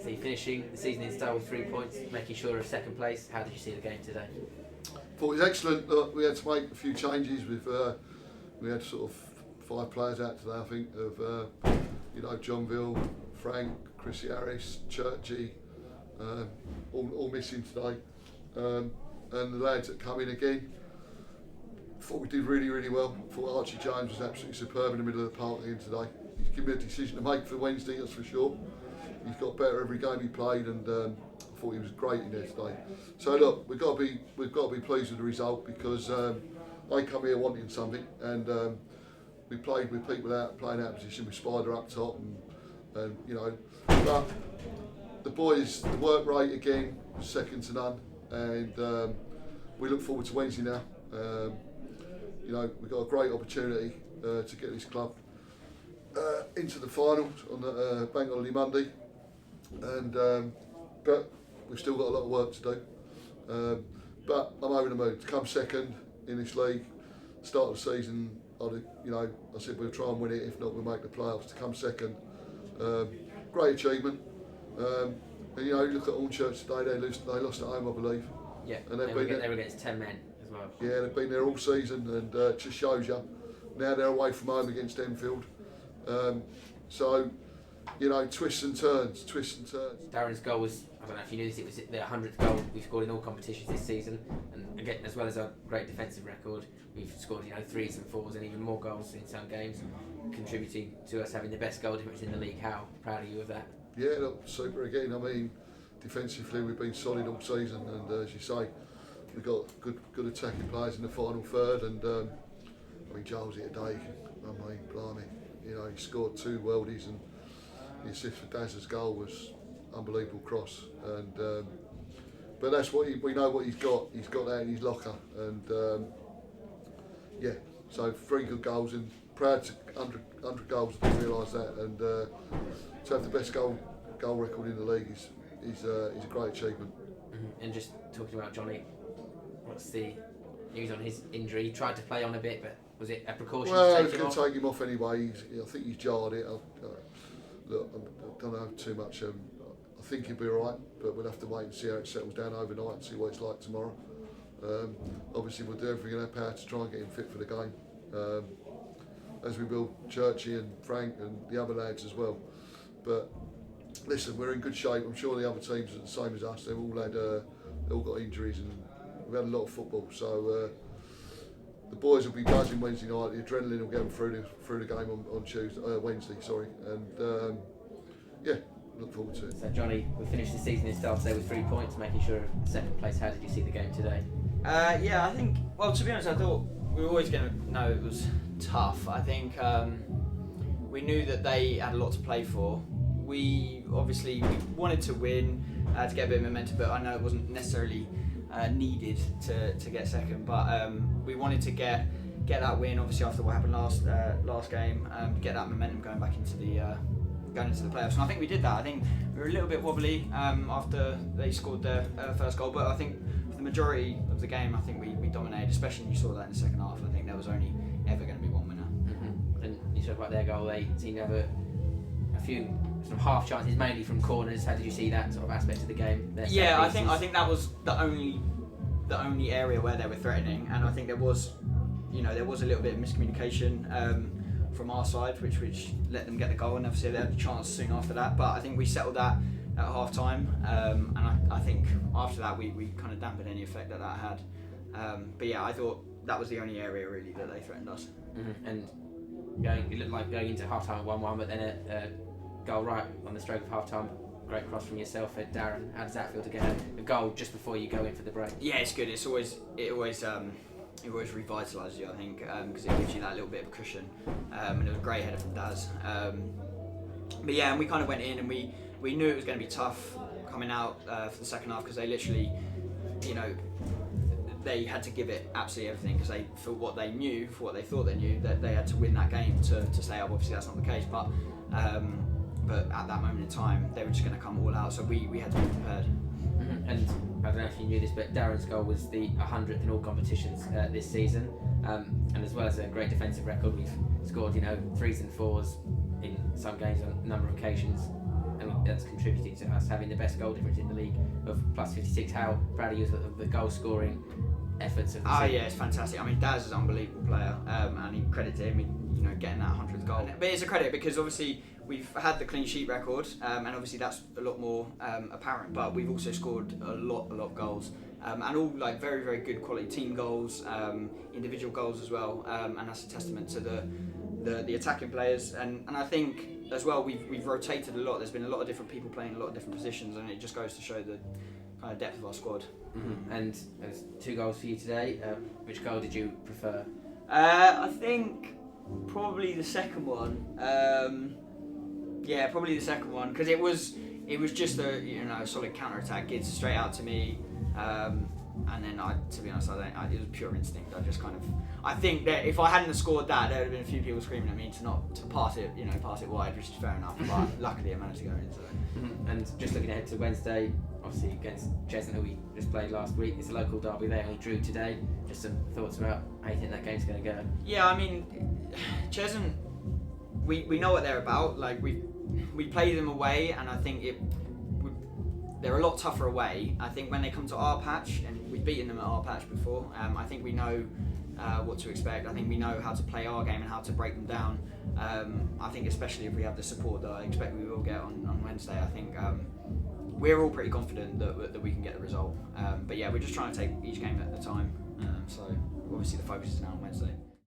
So you're finishing the season in style with 3 points, making sure of second place. How did you see the game today? Thought it was excellent. Look, we had to make a few changes. We had sort of 5 players out today, I think, of Johnville, Frank, Chrissy Harris, Churchy, all missing today, and the lads that come in again. Thought we did really, really well. Thought Archie Jones was absolutely superb in the middle of the park again today. He's given me a decision to make for Wednesday, that's for sure. He's got better every game he played, and I thought he was great in there today. So look, we've got to be pleased with the result, because I come here wanting something, and we played with people out playing out of position with Spider up top, and but the boys, the work rate again was second to none, and we look forward to Wednesday now. We've got a great opportunity to get this club into the finals on the Bank Holiday Monday, and but we've still got a lot of work to do. But I'm over the moon to come second in this league. Start of the season, I said we'll try and win it. If not, we'll make the playoffs. To come second, great achievement. And look at Hornchurch today. They lost at home, I believe. Yeah, and they were against 10 men as well. Yeah, they've been there all season, and it just shows you. Now they're away from home against Enfield. So, twists and turns. Darren's goal was, I don't know if you knew this, it was the 100th goal we've scored in all competitions this season, and again, as well as a great defensive record, we've scored 3s and 4s and even more goals in some games, contributing to us having the best goal difference in the league. How proud are you of that? Yeah, look, super again. I mean, defensively we've been solid all season, and as you say, we've got good attacking players in the final third, and Giles here today, blimey, he scored 2 worldies, and the assist for Daz's goal was unbelievable cross, and but that's what we know what he's got. He's got that in his locker, and so 3 good goals, and proud to 100 goals. I didn't realise that, and to have the best goal record in the league is a great achievement. And just talking about Jonny, what's the news on his injury? He tried to play on a bit, but was it a precaution Well, to I take was him going off? to take him off anyway. I think he's jarred it. Look, I don't know too much. I think he'll be all right, but we'll have to wait and see how it settles down overnight and see what it's like tomorrow. Obviously, we'll do everything in our power to try and get him fit for the game, as we will Churchy and Frank and the other lads as well. But listen, we're in good shape. I'm sure the other teams are the same as us. They've all got injuries, and we've had a lot of football. So the boys will be buzzing Wednesday night. The adrenaline will get them through the game on Wednesday. Sorry, and look forward to it. So Jonny, we finished the season in style today with 3 points, making sure of second place. How did you see the game today? I think, well, to be honest, I thought we were always going to know it was tough. I think we knew that they had a lot to play for. We wanted to win to get a bit of momentum, but I know it wasn't necessarily needed to get second. But we wanted to get that win, obviously after what happened last game, get that momentum going back into the playoffs. And I think we did that. I think we were a little bit wobbly after they scored their first goal, but I think for the majority of the game, I think we dominated. Especially you saw that in the second half. I think there was only ever going to be one winner. And you talk about their goal. They seem to have a few sort of half chances, mainly from corners. How did you see that sort of aspect of the game? I think that was the only area where they were threatening, and I think there was a little bit of miscommunication from our side, which let them get the goal, and obviously they had a chance soon after that. But I think we settled that at half time, and I think after that we kind of dampened any effect that had. I thought that was the only area really that they threatened us. And it looked like going into half time at 1-1, but then a goal right on the stroke of half time. Great cross from yourself, Darren. How does that feel to get a goal just before you go in for the break? Yeah, it's good. It always revitalises you, I think, because it gives you that little bit of cushion. And it was a great header from Daz. And we kind of went in, and we knew it was going to be tough coming out for the second half, because they literally, they had to give it absolutely everything, because for what they thought they knew, that they had to win that game to stay up. Obviously that's not the case, but at that moment in time they were just going to come all out, so we had to be prepared. And I don't know if you knew this, but Darren's goal was the 100th in all competitions this season, and as well as a great defensive record, we've scored 3s and 4s in some games on a number of occasions, and that's contributed to us having the best goal difference in the league of +56. How proud are you of the goal scoring efforts of the season? Yeah, it's fantastic. I mean, Daz is an unbelievable player, and credit to him in getting that 100th goal. But it's a credit because obviously we've had the clean sheet record, and obviously that's a lot more apparent. But we've also scored a lot of goals, and all like very, very good quality team goals, individual goals as well, and that's a testament to the attacking players. And I think as well we've rotated a lot. There's been a lot of different people playing a lot of different positions, and it just goes to show the kind of depth of our squad. Mm-hmm. And there's 2 goals for you today. Which goal did you prefer? I think probably the second one. Probably the second one because it was just a solid counter attack. It's straight out to me, and then to be honest, it was pure instinct. I think that if I hadn't have scored that, there would have been a few people screaming at me to pass it wide, which is fair enough. But luckily, I managed to go in. So. Mm-hmm. And just looking ahead to Wednesday, obviously against Cheshunt, who we just played last week. It's a local derby. They only drew today. Just some thoughts about how you think that game's going to go. Yeah, I mean, Cheshunt, we know what they're about. Like we play them away, and I think they're a lot tougher away. I think when they come to our patch, and we've beaten them at our patch before, I think we know what to expect. I think we know how to play our game and how to break them down. I think especially if we have the support that I expect we will get on Wednesday, I think we're all pretty confident that we can get the result. But yeah, we're just trying to take each game at a time. So obviously the focus is now on Wednesday.